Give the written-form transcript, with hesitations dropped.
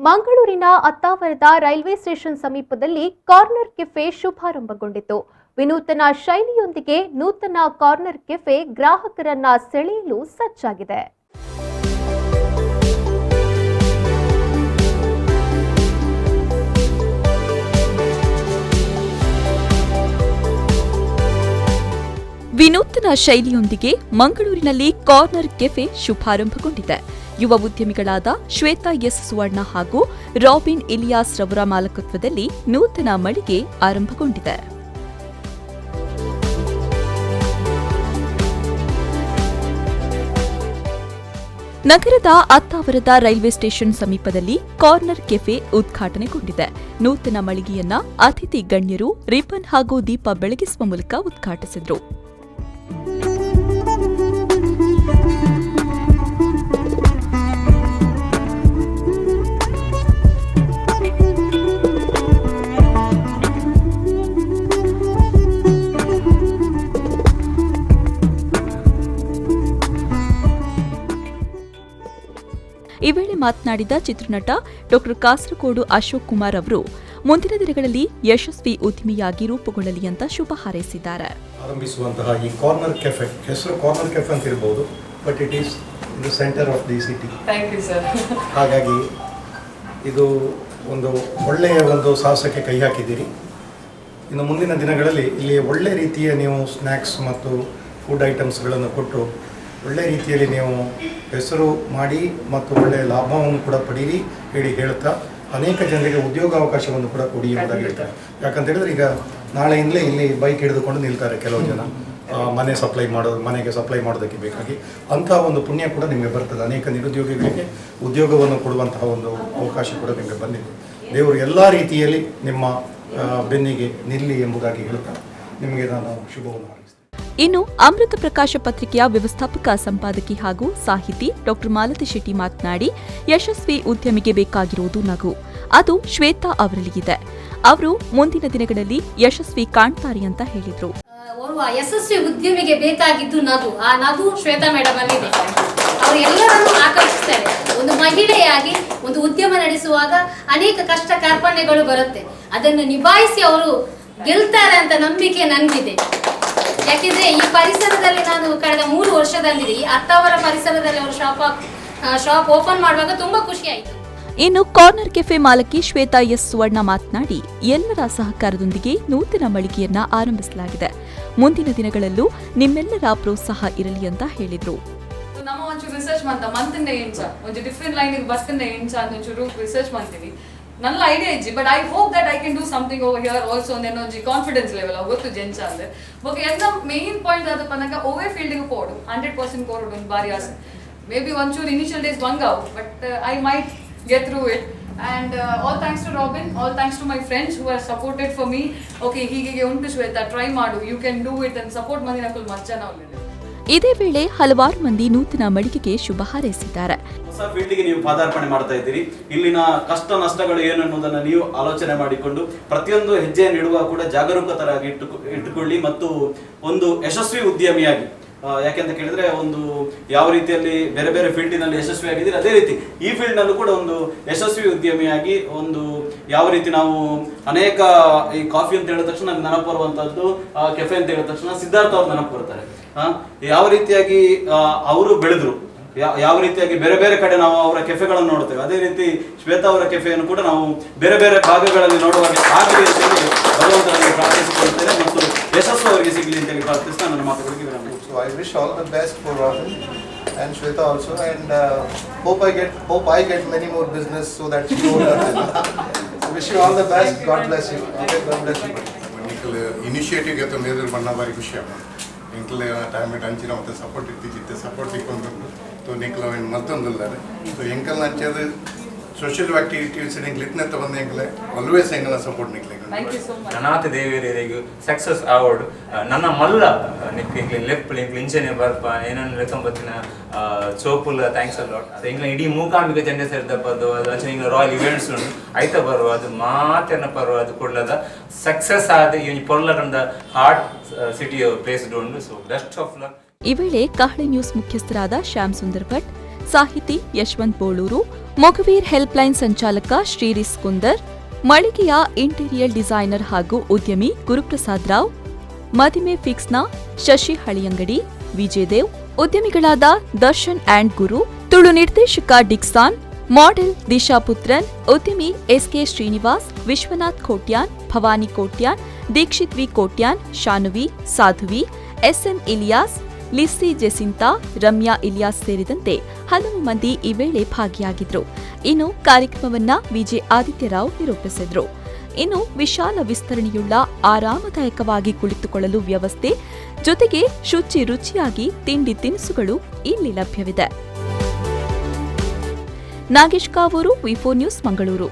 ಮಂಗಳೂರಿನ ಅತ್ತಾವರದ railway station ಸಮೀಪದಲ್ಲಿ corner cafe ಶುಭಾರಂಭಗೊಂಡಿತು. ವಿನೂತನ ಶೈಲಿಯೊಂದಿಗೆ ನೂತನ ಕಾರ್ನರ್ ಕೆಫೆ ಗ್ರಾಹಕರನ್ನ ಸೆಳೆಯಲು ಸಜ್ಜಾಗಿದೆ. ವಿನೂತನ ಶೈಲಿಯೊಂದಿಗೆ ಮಂಗಳೂರಿನಲ್ಲಿ ಕಾರ್ನರ್ ಕೆಫೆ ಶುಭಾರಂಭಗೊಂಡಿದೆ. ಯುವ ಉದ್ಯಮಿಗಳಾದ ಶ್ವೇತಾ ಎಸ್ ಸುವರ್ಣ ಹಾಗೂ ರಾಬಿನ್ ಇಲಿಯಾಸ್ ರವರ ಮಾಲಕತ್ವದಲ್ಲಿ ನೂತನ ಮಳಿಗೆ ಆರಂಭಗೊಂಡಿದೆ. ನಗರದ ಅತ್ತಾವರದ ರೈಲ್ವೆ ಸ್ಟೇಷನ್ ಸಮೀಪದಲ್ಲಿ ಕಾರ್ನರ್ ಕೆಫೆ ಉದ್ಘಾಟನೆಗೊಂಡಿದೆ. ನೂತನ ಮಳಿಗೆಯನ್ನ ಅತಿಥಿ ಗಣ್ಯರು ರಿಬ್ಬನ್ ಹಾಗೂ ದೀಪ ಬೆಳಗಿಸುವ ಮೂಲಕ ಉದ್ಘಾಟಿಸಿದರು. ಈ ವೇಳೆ ಮಾತನಾಡಿದ ಚಿತ್ರನಟ ಡಾ ಕಾಸರಗೋಡು ಅಶೋಕ್ ಕುಮಾರ್ ಅವರು ಮುಂದಿನ ದಿನಗಳಲ್ಲಿ ಯಶಸ್ವಿ ಉದ್ಯಮಿಯಾಗಿ ರೂಪುಗೊಳ್ಳಲಿ ಅಂತ ಶುಭ ಹಾರೈಸಿದ್ದಾರೆ. ಆರಂಭಿಸುವಂತಹ ಈ ಕಾರ್ನರ್ ಕೆಫೆ ಹೆಸರು ಕಾರ್ನರ್ ಕೆಫೆ ಅಂತ ಇರಬಹುದು, but it is in the centre of the city. Thank you sir. ಹಾಗಾಗಿ ಇದು ಒಂದು ಒಳ್ಳೆಯ ಒಂದು ಸಾಹಸಕ್ಕೆ ಕೈ ಹಾಕಿದ್ದೀರಿ. ಇನ್ನು ಮುಂದಿನ ದಿನಗಳಲ್ಲಿ ಇಲ್ಲಿ ಒಳ್ಳೆ ರೀತಿಯ ನೀವು ಸ್ನ್ಯಾಕ್ಸ್ ಮತ್ತು ಫುಡ್ ಐಟಮ್ಸ್ಗಳನ್ನು ಕೊಟ್ಟು ಒಳ್ಳೆ ರೀತಿಯಲ್ಲಿ ನೀವು ಹೆಸರು ಮಾಡಿ ಮತ್ತು ಒಳ್ಳೆಯ ಲಾಭವನ್ನು ಕೂಡ ಪಡೀರಿ ಹೇಳಿ ಹೇಳ್ತಾ ಅನೇಕ ಜನರಿಗೆ ಉದ್ಯೋಗಾವಕಾಶವನ್ನು ಕೂಡ ಕೊಡಿ ಎಂಬುದಾಗಿ ಹೇಳ್ತಾರೆ. ಯಾಕಂತ ಹೇಳಿದ್ರೆ ಈಗ ನಾಳೆಯಿಂದಲೇ ಇಲ್ಲಿ ಬೈಕ್ ಹಿಡಿದುಕೊಂಡು ನಿಲ್ತಾರೆ ಕೆಲವು ಜನ ಮನೆಗೆ ಸಪ್ಲೈ ಮಾಡೋದಕ್ಕೆ ಬೇಕಾಗಿ. ಅಂತಹ ಒಂದು ಪುಣ್ಯ ಕೂಡ ನಿಮಗೆ ಬರ್ತದೆ. ಅನೇಕ ನಿರುದ್ಯೋಗಿಗಳಿಗೆ ಉದ್ಯೋಗವನ್ನು ಕೊಡುವಂತಹ ಒಂದು ಅವಕಾಶ ಕೂಡ ನಿಮಗೆ ಬಂದಿದೆ. ದೇವರು ಎಲ್ಲ ರೀತಿಯಲ್ಲಿ ನಿಮ್ಮ ಬೆನ್ನಿಗೆ ನಿಲ್ಲಿ ಎಂಬುದಾಗಿ ಹೇಳ್ತಾ ನಿಮಗೆ ನಾನು ಶುಭವನ್ನು ಹಾರೈಸ್ತೇನೆ. ಇನ್ನು ಅಮೃತ ಪ್ರಕಾಶ ಪತ್ರಿಕೆಯ ವ್ಯವಸ್ಥಾಪಕ ಸಂಪಾದಕಿ ಹಾಗೂ ಸಾಹಿತಿ ಡಾ ಮಾಲತಿ ಶೆಟ್ಟಿ ಮಾತನಾಡಿ, ಯಶಸ್ವಿ ಉದ್ಯಮಿಗೆ ಬೇಕಾಗಿರುವುದು ನಗು, ಅದು ಶ್ವೇತಾ ಅವರಲ್ಲಿ ಇದೆ. ಅವರು ಮುಂದಿನ ದಿನಗಳಲ್ಲಿ ಯಶಸ್ವಿ ಕಾಣ್ತಾರೆ ಅಂತ ಹೇಳಿದ್ರು. ಓರ್ವ ಯಶಸ್ವಿ ಉದ್ಯಮಿಗೆ ಬೇಕಾಗಿದ್ದು ನಗು, ಆ ನಗು ಶ್ವೇತಾ ಮೇಡಮ್ ಅಲ್ಲಿ ಇದೆ. ಅವರು ಎಲ್ಲರನ್ನೂ ಆಕರ್ಷಿಸ್ತಾರೆ. ಒಂದು ಮಹಿಳೆಯಾಗಿ ಒಂದು ಉದ್ಯಮ ನಡೆಸುವಾಗ ಅನೇಕ ಕಷ್ಟ ಕಾರ್ಪಣ್ಯಗಳು ಬರುತ್ತೆ, ಅದನ್ನು ನಿಭಾಯಿಸಿ ಅವರು ಗೆಲ್ತಾರೆ ಅಂತ ನಂಬಿಕೆ ನನಗಿದೆ. ಯಾಕೆಂದ್ರೆ ಈ ಪರಿಸರದಲ್ಲಿ ನಾನು ಕಳೆದ 3 ವರ್ಷದಲ್ಲಿ ಈ ಅತ್ತಾವರ ಪರಿಸರದಲ್ಲಿ ಅವರು ಶಾಪ್ ಓಪನ್ ಮಾಡುವಾಗ ತುಂಬಾ ಖುಷಿ ಆಯಿತು. ಇನ್ನು ಕಾರ್ನರ್ ಕೆಫೆ ಮಾಲಕಿ ಶ್ವೇತಾ ಎಸ್ ಸುವರ್ಣ ಮಾತನಾಡಿ, ಎಲ್ಲರ ಸಹಕಾರದೊಂದಿಗೆ ನೂತನ ಮಳಿಗೆಯನ್ನ ಆರಂಭಿಸಲಾಗಿದೆ. ಮುಂದಿನ ದಿನಗಳಲ್ಲೂ ನಿಮ್ಮೆಲ್ಲರ ಪ್ರೋತ್ಸಾಹ ಇರಲಿ ಅಂತ ಹೇಳಿದ್ರು. ನಮ್ಮ ಒಂಚೂರು ರಿಸರ್ಚ್ ಮಂತಿಂದ ಏನ್ಸ ಒಂದು ಡಿಫ್ರೆಂಟ್ ಲೈನಿಗೆ ಬಸ್ಸಿಂದ ಏನ್ಸ ಅಂತ ಒಂಚೂರು ರಿಸರ್ಚ್ ಮಾಡ್ತೀವಿ. ನನ್ನ ಐಡಿಯಾ ಇಜ್ಜಿ, but I hope that I can do something over here also. ಒಂದೇನೊಂದು ಕಾನ್ಫಿಡೆನ್ಸ್ ಲೆವೆಲ್ ಗೊತ್ತು ಜೆಂಚ ಅಂದ್ರೆ ಓಕೆ ಎಲ್ಲ ಮೇನ್ ಪಾಯಿಂಟ್ ಆದಪ್ಪ ನನಗೆ ಓವೇ ಫೀಲ್ಡಿಗೆ ಪೋಡು 100% ಕೋಡು ಒಂದು ಬಾರಿ ಆಸೆ. ಮೇ ಬಿ ಒಂಚೂರು ಇನಿಷಿಯಲ್ ಡೇಸ್ ಬಂಗಾವು, but I might get through it. And all thanks to Robin, all thanks to my friends who are supported for me. Okay ಹೀಗೆ ಉಂಟು ಶ್ವೇತಾ, ಟ್ರೈ ಮಾಡು, ಯು ಕ್ಯಾನ್ ಡೂ ಇಟ್ ಅಂತ support ಮಂದಿನ full ಮಜ್ಜಾ ನಾವು. ಇದೇ ವೇಳೆ ಹಲವಾರು ಮಂದಿ ನೂತನ ಮಳಿಗೆಗೆ ಶುಭ ಹಾರೈಸಿದ್ದಾರೆ. ಹೊಸ ಫೀಲ್ಡ್ಗೆ ನೀವು ಪಾದಾರ್ಪಣೆ ಮಾಡ್ತಾ ಇದ್ದೀರಿ. ಇಲ್ಲಿನ ಕಷ್ಟ ನಷ್ಟಗಳು ಏನು ಅನ್ನೋದನ್ನ ನೀವು ಆಲೋಚನೆ ಮಾಡಿಕೊಂಡು ಪ್ರತಿಯೊಂದು ಹೆಜ್ಜೆಯನ್ನು ಇಡುವಾಗ ಕೂಡ ಜಾಗರೂಕತರಾಗಿ ಇಟ್ಟುಕೊಳ್ಳಿ ಮತ್ತು ಒಂದು ಯಶಸ್ವಿ ಉದ್ಯಮಿಯಾಗಿ. ಯಾಕೆಂತ ಕೇಳಿದ್ರೆ ಒಂದು ಯಾವ ರೀತಿಯಲ್ಲಿ ಬೇರೆ ಬೇರೆ ಫೀಲ್ಡಿನಲ್ಲಿ ಯಶಸ್ವಿ ಆಗಿದ್ದೀರಿ, ಅದೇ ರೀತಿ ಈ ಫೀಲ್ಡ್ನಲ್ಲೂ ಕೂಡ ಒಂದು ಯಶಸ್ವಿ ಉದ್ಯಮಿಯಾಗಿ ಒಂದು ಯಾವ ರೀತಿ ನಾವು ಅನೇಕ ಈ ಕಾಫಿ ಅಂತ ಹೇಳಿದ ತಕ್ಷಣ ನೆನಪು ಬರುವಂತದ್ದು, ಕೆಫೆ ಅಂತ ಹೇಳಿದ ತಕ್ಷಣ ಸಿದ್ಧಾರ್ಥ ಅವ್ರು ನೆನಪು ಬರ್ತಾರೆ. ಯಾವ ರೀತಿಯಾಗಿ ಅವರು ಬೆಳೆದ್ರು, ಯಾವ ರೀತಿಯಾಗಿ ಬೇರೆ ಬೇರೆ ಕಡೆ ನಾವು ಅವರ ಕೆಫೆಗಳನ್ನು ನೋಡ್ತೇವೆ, ಅದೇ ರೀತಿ ಶ್ವೇತಾ ಅವರ ಕೆಫೆಯನ್ನು ಕೂಡ ನಾವು ಬೇರೆ ಬೇರೆ ಭಾಗಗಳಲ್ಲಿ ನೋಡುವಾಗ ಆಗಲಿ ಅಂತೇಳಿ ಭಗವಂತನಲ್ಲಿ ಪ್ರಾರ್ಥಿಸಿಕೊಳ್ತೇನೆ ಮತ್ತು ಯಶಸ್ಸು ಅವರಿಗೆ ಸಿಗಲಿ ಅಂತೇಳಿ ಪ್ರಾರ್ಥಿಸ್ತಾ ನನ್ನ ಮಾತುಗಳಿಗೆ ವಿರಾಮ. So I wish all the best for Robin and Shweta also, and hope I get many more business so that she won't. Wish you all the best. God bless you. Okay, God bless you. Nikhil initiative ಗೆ major ಬಣ್ಣ ಬಾರಿ ಖುಷಿ ಆಗ Nikhil time ಹಂಚಿನ ಮತ್ತೆ support ಇರ್ತಿತ್ತು, support ಇಟ್ಕೊಂಡು तो निकलो इन मल्तंदुल्लारे तो एंकल नच्चेद सोशल एक्टिविटीज निकलितने तो बंदे एंकले ऑलवेज एंकल सपोर्ट निकलेगा. Thank you so much. ननाथ देवेरेगे सक्सेस अवार्ड ನನ್ನ ಮಲ್ಲ ನಿಕ್ಲಿ ಲೆಫ್ಟ್ ಲಿಂಕ್ ಇಂಚನೆ ಬರ್ಪ ಏನನ್ನ ಲೆಕ್ಕಂಬತ್ತಿನ ಚೋಪುಲ ಥ್ಯಾಂಕ್ಸ್ ಅ ಲಾಟ್. ಇಂಗ್ಲ ಇಡೀ ಮೂಕಾಂಬಿಕೆ ಜನ ಸೇರಿದಪ್ಪದು ಅದು ಇಂಗ್ಲ ರಾಯಲ್ ಇವೆಂಟ್ಸ್ ಉಂಟು ಐತ ಬರುವ ಅದು ಮಾತೆನ ಪರ್ವ ಅದು ಕೊಡ್ಲದ ಸಕ್ಸಸ್ ಆದ ಈ ಪೊರ್ಲಕಂದ ಹಾರ್ಟ್ ಸಿಟಿ ಪ್ಲೇಸ್ ಉಂಟು. So best of luck. ಈ ವೇಳೆ ಕಹಳೆ ನ್ಯೂಸ್ ಮುಖ್ಯಸ್ಥರಾದ ಶ್ಯಾಮ್ ಸುಂದರ್ ಭಟ್, ಸಾಹಿತಿ ಯಶವಂತ್ ಬೋಳೂರು, ಮೊಗವೀರ್ ಹೆಲ್ಪ್ಲೈನ್ ಸಂಚಾಲಕ ಶ್ರೀರಿಸ್ ಕುಂದರ್, ಮಳಿಗೆಯ ಇಂಟೀರಿಯರ್ ಡಿಸೈನರ್ ಹಾಗೂ ಉದ್ಯಮಿ ಗುರುಪ್ರಸಾದ್ ರಾವ್, ಮದಿಮೆ ಫಿಕ್ಸ್ನ ಶಶಿ ಹಳಿಯಂಗಡಿ, ವಿಜಯದೇವ್, ಉದ್ಯಮಿಗಳಾದ ದರ್ಶನ್ ಆ್ಯಂಡ್ ಗುರು, ತುಳು ನಿರ್ದೇಶಕ ಡಿಕ್ಸಾನ್, ಮಾಡೆಲ್ ದಿಶಾ ಪುತ್ರನ್, ಉದ್ಯಮಿ ಎಸ್ಕೆ ಶ್ರೀನಿವಾಸ್, ವಿಶ್ವನಾಥ್ ಕೋಟ್ಯಾನ್, ಭವಾನಿ ಕೋಟ್ಯಾನ್, ದೀಕ್ಷಿತ್ ವಿ ಕೋಟ್ಯಾನ್, ಶಾನುವಿ, ಸಾಧುವಿ, SM Ilyas, Lissy Jacintha, Ramya Ilyas ಸೇರಿದಂತೆ ಹಲವು ಮಂದಿ ಈ ವೇಳೆ ಭಾಗಿಯಾಗಿದ್ರು. ಇನ್ನು ಕಾರ್ಯಕ್ರಮವನ್ನ ವಿಜೆ ಆದಿತ್ಯರಾವ್ ನಿರೂಪಿಸಿದ್ರು. ಇನ್ನು ವಿಶಾಲ ವಿಸ್ತರಣೆಯುಳ್ಳ ಆರಾಮದಾಯಕವಾಗಿ ಕುಳಿತುಕೊಳ್ಳಲು ವ್ಯವಸ್ಥೆ ಜೊತೆಗೆ ಶುಚಿ ರುಚಿಯಾಗಿ ತಿಂಡಿ ತಿನಿಸುಗಳು ಇಲ್ಲಿ ಲಭ್ಯವಿದೆ. ನಾಗೇಶ್ ಕಾವೂರು, ವಿ4 ನ್ಯೂಸ್, ಮಂಗಳೂರು.